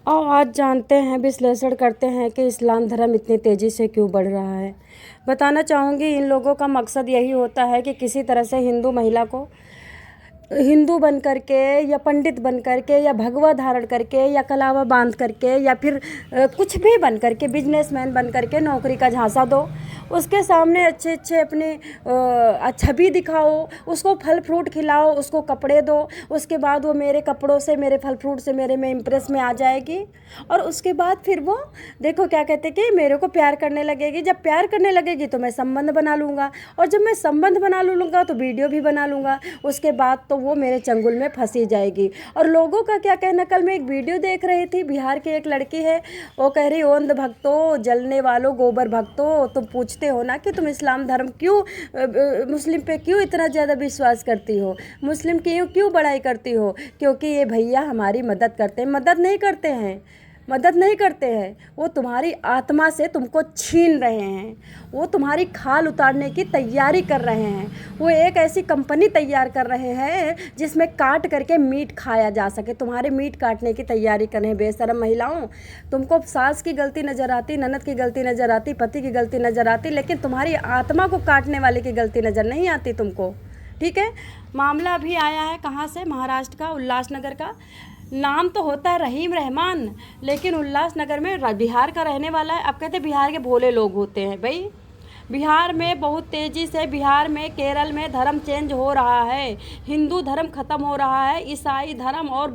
और आज जानते हैं, विश्लेषण करते हैं कि इस्लाम धर्म इतनी तेज़ी से क्यों बढ़ रहा है। बताना चाहूँगी, इन लोगों का मकसद यही होता है कि किसी तरह से हिंदू महिला को हिंदू बन करके या पंडित बन करके या भगवा धारण करके या कलावा बांध करके या फिर कुछ भी बन करके, बिजनेसमैन बन करके नौकरी का झांसा दो, उसके सामने अच्छे अच्छे अपने छवि दिखाओ, उसको फल फ्रूट खिलाओ, उसको कपड़े दो, उसके बाद वो मेरे कपड़ों से, मेरे फल फ्रूट से मेरे में इम्प्रेस में आ जाएगी। और उसके बाद फिर वो देखो क्या कहते कि मेरे को प्यार करने लगेगी। जब प्यार करने लगेगी तो मैं संबंध बना लूँगा, और जब मैं संबंध बना लूँगा तो वीडियो भी बना लूँगा। उसके बाद तो वो मेरे चंगुल में फंसी जाएगी। और लोगों का क्या कहना, कल मैं एक वीडियो देख रही थी, बिहार की एक लड़की है, वो कह रही, ओंध भक्तों, जलने वालों, गोबर भक्तों, तुम पूछते हो ना कि तुम इस्लाम धर्म क्यों, मुस्लिम पे क्यों इतना ज़्यादा विश्वास करती हो, मुस्लिम की क्यों बड़ाई करती हो? क्योंकि ये भैया हमारी मदद करते हैं। मदद नहीं करते हैं, मदद नहीं करते हैं, वो तुम्हारी आत्मा से तुमको छीन रहे हैं, वो तुम्हारी खाल उतारने की तैयारी कर रहे हैं। वो एक ऐसी कंपनी तैयार कर रहे हैं जिसमें काट करके मीट खाया जा सके, तुम्हारे मीट काटने की तैयारी कर रहे हैं। बेशरम महिलाओं, तुमको सास की गलती नज़र आती, ननद की गलती नज़र आती, पति की गलती नज़र आती, लेकिन तुम्हारी आत्मा को काटने वाले की गलती नज़र नहीं आती तुमको। ठीक है, मामला अभी आया है कहाँ से, महाराष्ट्र का, उल्लासनगर का। नाम तो होता है रहीम रहमान, लेकिन उल्लासनगर में बिहार का रहने वाला है। अब कहते बिहार के भोले लोग होते हैं। भाई, बिहार में बहुत तेज़ी से, बिहार में, केरल में धर्म चेंज हो रहा है। हिंदू धर्म ख़त्म हो रहा है, ईसाई धर्म और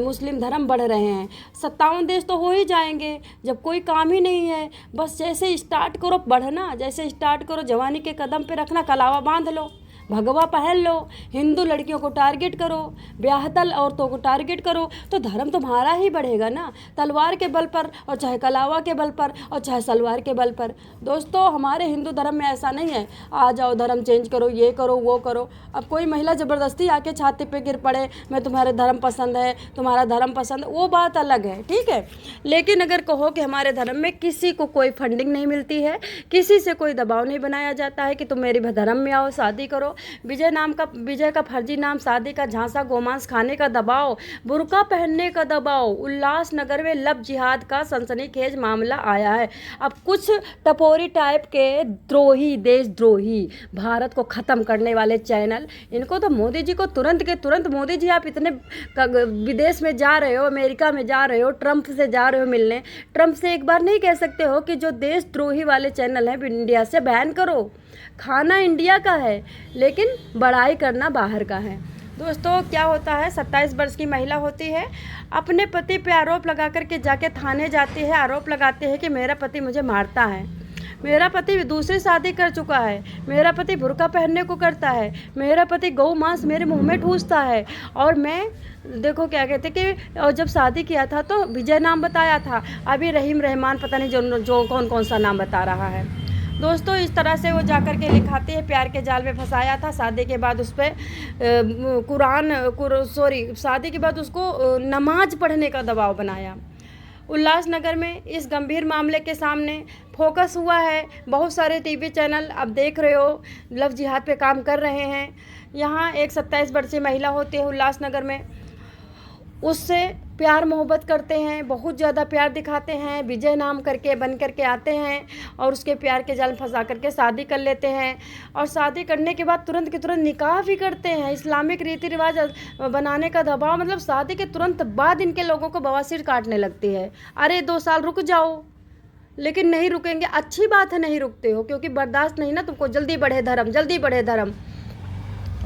मुस्लिम धर्म बढ़ रहे हैं। 57 देश तो हो ही जाएंगे जब कोई काम ही नहीं है। बस जैसे स्टार्ट करो बढ़ना, जैसे स्टार्ट करो जवानी के कदम पे रखना, कलावा बांध लो, भगवा पहन लो, हिंदू लड़कियों को टारगेट करो, ब्याहतल औरतों को टारगेट करो, तो धर्म तुम्हारा ही बढ़ेगा ना, तलवार के बल पर, और चाहे कलावा के बल पर, और चाहे सलवार के बल पर। दोस्तों, हमारे हिंदू धर्म में ऐसा नहीं है आ जाओ धर्म चेंज करो, ये करो वो करो। अब कोई महिला ज़बरदस्ती आके छाती पे गिर पड़े, मैं तुम्हारे धर्म पसंद है, तुम्हारा धर्म पसंद, वो बात अलग है, ठीक है। लेकिन अगर कहो कि हमारे धर्म में किसी को कोई फंडिंग नहीं मिलती है, किसी से कोई दबाव नहीं बनाया जाता है कि तुम मेरे धर्म में आओ, शादी करो, विजय का फर्जी नाम, शादी का झांसा, गोमांस खाने का दबाव, बुर्का पहनने का दबाव। उल्लासनगर में लव जिहाद का सनसनीखेज मामला आया है। अब कुछ टपोरी टाइप के द्रोही, देशद्रोही, भारत को ख़त्म करने वाले चैनल, इनको तो मोदी जी को तुरंत के तुरंत, मोदी जी आप इतने विदेश में जा रहे हो, अमेरिका में जा रहे हो, ट्रंप से जा रहे हो मिलने, ट्रंप से एक बार नहीं कह सकते हो कि जो देशद्रोही वाले चैनल हैं इंडिया से बैन करो। खाना इंडिया का है लेकिन बड़ाई करना बाहर का है। दोस्तों, क्या होता है, 27 वर्ष की महिला होती है, अपने पति पे आरोप लगा कर के जाके थाने जाती है, आरोप लगाती है कि मेरा पति मुझे मारता है, मेरा पति दूसरी शादी कर चुका है, मेरा पति बुर्का पहनने को करता है, मेरा पति गौ मांस मेरे मुंह में ठूसता है, और मैं देखो क्या कहते कि, और जब शादी किया था तो विजय नाम बताया था, अभी रहीम रहमान पता नहीं जो कौन कौन सा नाम बता रहा है। दोस्तों, इस तरह से वो जाकर के लिखाते हैं, प्यार के जाल में फंसाया था। शादी के बाद उस पर शादी के बाद उसको नमाज पढ़ने का दबाव बनाया। उल्लासनगर में इस गंभीर मामले के सामने फोकस हुआ है। बहुत सारे टीवी चैनल अब देख रहे हो लव जिहाद पे काम कर रहे हैं। यहाँ एक 27 वर्षीय महिला होती है उल्लासनगर में, उससे प्यार मोहब्बत करते हैं, बहुत ज़्यादा प्यार दिखाते हैं, विजय नाम करके बन करके आते हैं और उसके प्यार के जाल में फंसा करके शादी कर लेते हैं। और शादी करने के बाद तुरंत के तुरंत निकाह भी करते हैं। इस्लामिक रीति रिवाज बनाने का दबाव, मतलब शादी के तुरंत बाद इनके लोगों को बवासीर काटने लगती है। अरे 2 साल रुक जाओ, लेकिन नहीं रुकेंगे। अच्छी बात है नहीं रुकते हो, क्योंकि बर्दाश्त नहीं ना तुमको, जल्दी बढ़े धर्म, जल्दी बढ़े धर्म।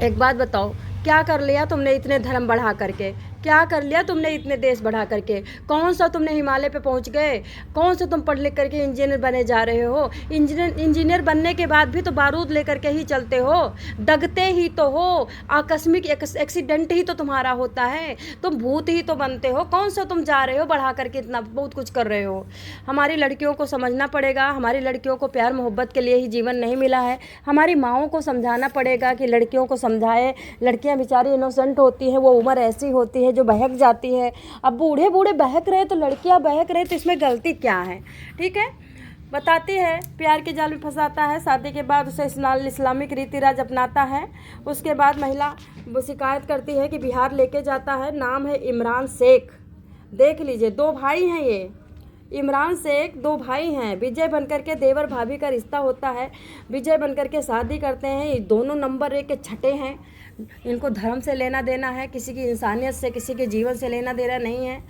एक बात बताओ, क्या कर लिया तुमने इतने धर्म बढ़ा करके, क्या कर लिया तुमने इतने देश बढ़ा करके? कौन सा तुमने हिमालय पे पहुंच गए? कौन सा तुम पढ़ लिख करके इंजीनियर बने जा रहे हो? इंजीनियर बनने के बाद भी तो बारूद लेकर के ही चलते हो, दगते ही तो हो, आकस्मिक एक्सीडेंट ही तो तुम्हारा होता है, तुम भूत ही तो बनते हो। कौन सा तुम जा रहे हो बढ़ा करके इतना बहुत कुछ कर रहे हो? हमारी लड़कियों को समझना पड़ेगा, हमारी लड़कियों को प्यार मोहब्बत के लिए ही जीवन नहीं मिला है। हमारी माओं को समझाना पड़ेगा कि लड़कियों को समझाए। लड़कियां बेचारी इनोसेंट होती हैं, वो उम्र ऐसी होती है जो बहक जाती है। अब बूढ़े बूढ़े बहक रहे तो लड़कियां बहक रहे तो इसमें गलती क्या है? ठीक है, बताती है, प्यार के जाल में फंसाता है। शादी के बाद उसे इस्लामिक रीति रिवाज अपनाता है। उसके बाद महिला वो शिकायत करती है कि बिहार लेके जाता है। नाम है इमरान शेख, देख लीजिए, दो भाई हैं ये, इमरान शेख दो भाई हैं। विजय बनकर के देवर भाभी का रिश्ता होता है, विजय बनकर के शादी करते हैं। ये दोनों नंबर 1 के छठे हैं। इनको धर्म से लेना देना है, किसी की इंसानियत से, किसी के जीवन से लेना देना नहीं है।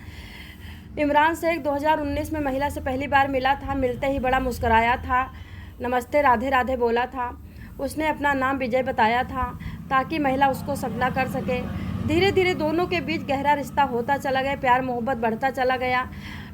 इमरान शेख 2019 में महिला से पहली बार मिला था। मिलते ही बड़ा मुस्कुराया था, नमस्ते राधे राधे बोला था। उसने अपना नाम विजय बताया था ताकि महिला उसको सगला कर सके। धीरे धीरे दोनों के बीच गहरा रिश्ता होता चला गया, प्यार मोहब्बत बढ़ता चला गया,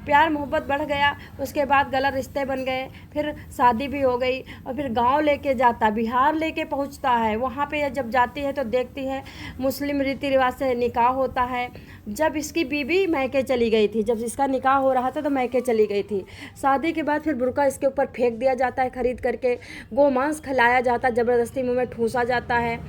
प्यार मोहब्बत बढ़ गया। उसके बाद गलत रिश्ते बन गए, फिर शादी भी हो गई और फिर गांव लेके जाता, बिहार लेके पहुंचता है। वहाँ पे जब जाती है तो देखती है मुस्लिम रीति रिवाज से निकाह होता है। जब इसकी बीवी मैके चली गई थी, जब इसका निकाह हो रहा था तो मैके चली गई थी। शादी के बाद फिर बुर्का इसके ऊपर फेंक दिया जाता है खरीद करके, गोमांस खिलाया जाता है, ज़बरदस्ती मुँह में ठूसा जाता है।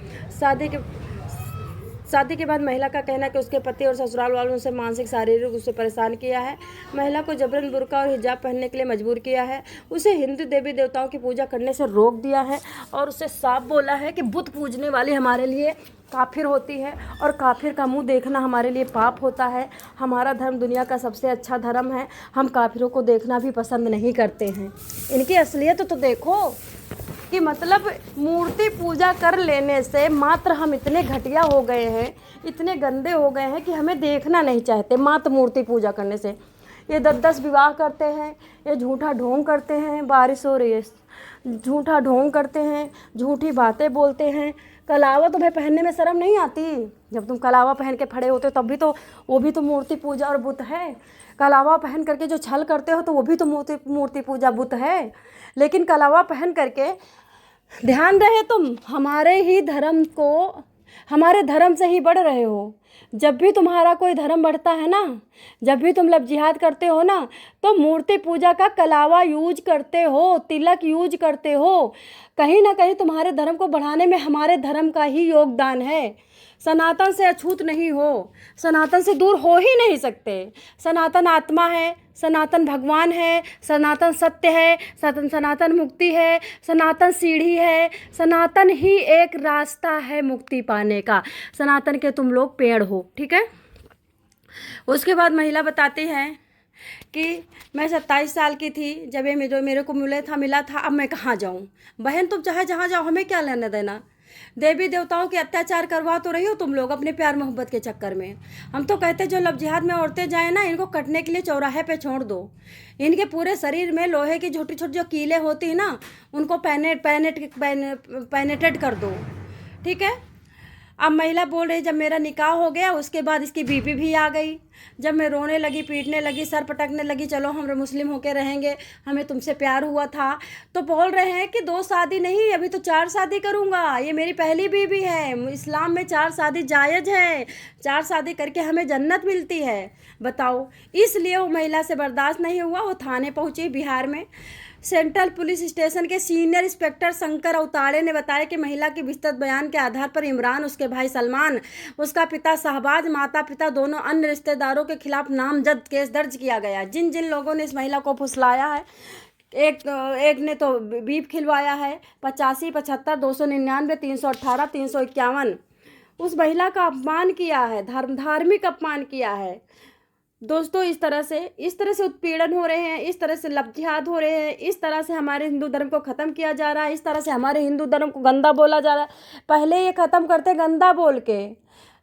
शादी के बाद महिला का कहना है कि उसके पति और ससुराल वालों ने उसे मानसिक शारीरिक उसे परेशान किया है। महिला को जबरन बुर्का और हिजाब पहनने के लिए मजबूर किया है। उसे हिंदू देवी देवताओं की पूजा करने से रोक दिया है और उसे साफ बोला है कि बुत पूजने वाली हमारे लिए काफिर होती है और काफिर का मुंह देखना हमारे लिए पाप होता है। हमारा धर्म दुनिया का सबसे अच्छा धर्म है, हम काफिरों को देखना भी पसंद नहीं करते हैं। इनकी असलियत तो देखो कि मतलब मूर्ति पूजा कर लेने से मात्र हम इतने घटिया हो गए हैं, इतने गंदे हो गए हैं कि हमें देखना नहीं चाहते। मात्र मूर्ति पूजा करने से ये 10-10 विवाह करते हैं, ये झूठा ढोंग करते हैं। बारिश हो रही है, झूठा ढोंग करते हैं, झूठी बातें बोलते हैं। कलावा तुम्हें पहनने में शर्म नहीं आती? जब तुम कलावा पहन के खड़े होते हो तब भी तो वो भी तो मूर्ति पूजा और बुत है। कलावा पहन करके जो छल करते हो तो वो भी तो मूर्ति पूजा बुत है। लेकिन कलावा पहन करके ध्यान रहे तुम हमारे ही धर्म को, हमारे धर्म से ही बढ़ रहे हो। जब भी तुम्हारा कोई धर्म बढ़ता है ना, जब भी तुम जिहाद करते हो ना, तो मूर्ति पूजा का कलावा यूज करते हो, तिलक यूज करते हो। कहीं ना कहीं तुम्हारे धर्म को बढ़ाने में हमारे धर्म का ही योगदान है। सनातन से अछूत नहीं हो, सनातन से दूर हो ही नहीं सकते। सनातन आत्मा है, सनातन भगवान है, सनातन सत्य है, सनातन मुक्ति है, सनातन सीढ़ी है, सनातन ही एक रास्ता है मुक्ति पाने का। सनातन के तुम लोग पेड़ हो, ठीक है। उसके बाद महिला बताती है कि मैं 27 साल की थी जब ये मेरे को मिला था, अब मैं कहाँ जाऊँ। बहन तुम चाहे जहाँ जाओ, हमें क्या लेना देना। देवी देवताओं के अत्याचार करवा तो रही हो तुम लोग अपने प्यार मोहब्बत के चक्कर में। हम तो कहते जो लव जिहाद में औरतें जाए ना, इनको कटने के लिए चौराहे पे छोड़ दो। इनके पूरे शरीर में लोहे की छोटी छोटी जो कीलें होती हैं ना, उनको पैनेटेड कर दो, ठीक है। अब महिला बोल रही जब मेरा निकाह हो गया उसके बाद इसकी बीपी भी आ गई। जब मैं रोने लगी, पीटने लगी, सर पटकने लगी, चलो हम मुस्लिम होके रहेंगे, हमें तुमसे प्यार हुआ था, तो बोल रहे हैं कि 2 शादी नहीं, अभी तो 4 शादी करूँगा, ये मेरी पहली बीवी है। इस्लाम में 4 शादी जायज़ है, 4 शादी करके हमें जन्नत मिलती है। बताओ, इसलिए वो महिला से बर्दाश्त नहीं हुआ, वो थाने पहुँची बिहार में। सेंट्रल पुलिस स्टेशन के सीनियर इंस्पेक्टर शंकर अवताड़े ने बताया कि महिला के विस्तृत बयान के आधार पर इमरान, उसके भाई सलमान, उसका पिता शहबाज, माता पिता दोनों अन्य रिश्तेदारों के खिलाफ नामजद केस दर्ज किया गया। जिन जिन लोगों ने इस महिला को फुसलाया है, एक ने तो बीप खिलवाया है, 85, 75, 299, 318, 351 उस महिला का अपमान किया है, धार्मिक अपमान किया है। दोस्तों, इस तरह से उत्पीड़न हो रहे हैं, इस तरह से लव जिहाद हो रहे हैं, इस तरह से हमारे हिंदू धर्म को ख़त्म किया जा रहा है, इस तरह से हमारे हिंदू धर्म को गंदा बोला जा रहा है। पहले ये ख़त्म करते गंदा बोल के।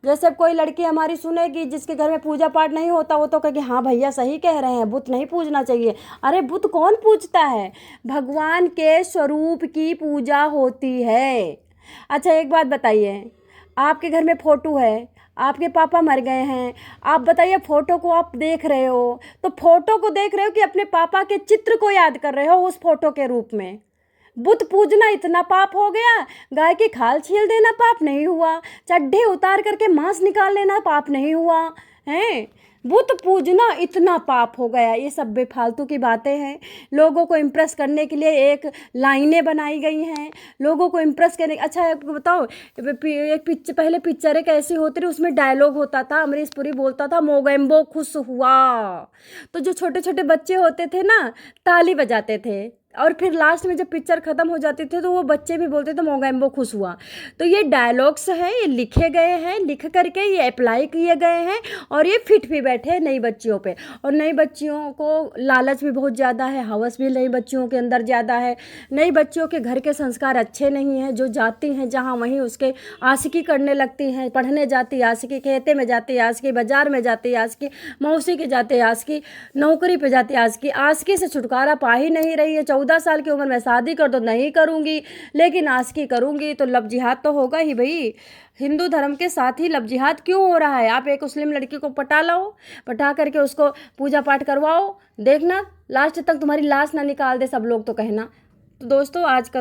जैसे कोई लड़की हमारी सुनेगी जिसके घर में पूजा पाठ नहीं होता, वो तो कहेगी हाँ भैया सही कह रहे हैं, बुत नहीं पूजना चाहिए। अरे बुत कौन पूजता है? भगवान के स्वरूप की पूजा होती है। अच्छा एक बात बताइए, आपके घर में फ़ोटो है, आपके पापा मर गए हैं, आप बताइए फ़ोटो को आप देख रहे हो तो फ़ोटो को देख रहे हो कि अपने पापा के चित्र को याद कर रहे हो उस फ़ोटो के रूप में? बुत पूजना इतना पाप हो गया? गाय की खाल छील देना पाप नहीं हुआ? चड्ढे उतार करके मांस निकाल लेना पाप नहीं हुआ है? बुत पूजना इतना पाप हो गया। ये सब बेफालतू की बातें हैं। लोगों को इम्प्रेस करने के लिए एक लाइनें बनाई गई हैं, लोगों को इम्प्रेस करने। अच्छा एक बताओ, पहले पिक्चर एक ऐसी होती थी, उसमें डायलॉग होता था, अमरीश पुरी बोलता था मोगेम्बो खुश हुआ, तो जो छोटे छोटे बच्चे होते थे ना ताली बजाते थे, और फिर लास्ट में जब पिक्चर ख़त्म हो जाती थी तो वो बच्चे भी बोलते थे मोगैम्बो खुश हुआ। तो ये डायलॉग्स हैं, ये लिखे गए हैं, लिख करके ये अप्लाई किए गए हैं और ये फिट भी बैठे हैं नई बच्चियों पे। और नई बच्चियों को लालच भी बहुत ज़्यादा है, हवस भी नई बच्चियों के अंदर ज़्यादा है। नई बच्चियों के घर के संस्कार अच्छे नहीं हैं, जो जाती हैं जहाँ वहीं उसके आशिकी करने लगती हैं, पढ़ने जाती आशिकी, खेते में जाती आशिकी, बाजार में जाती आशिकी, मौसी के जाते आशिकी, नौकरी पे जाती आशिकी। आशिकी से छुटकारा पा ही नहीं रही है। 14 साल की उम्र में शादी कर दो, नहीं करूँगी, लेकिन आशिकी करूँगी। तो लव जिहाद तो होगा ही भाई। हिंदू धर्म के साथ ही लव जिहाद क्यों हो रहा है? आप एक मुस्लिम लड़की को पटा लो, पटा करके उसको पूजा पाठ करवाओ, देखना लास्ट तक तुम्हारी लाश ना निकाल दे सब लोग, तो कहना। तो दोस्तों आज का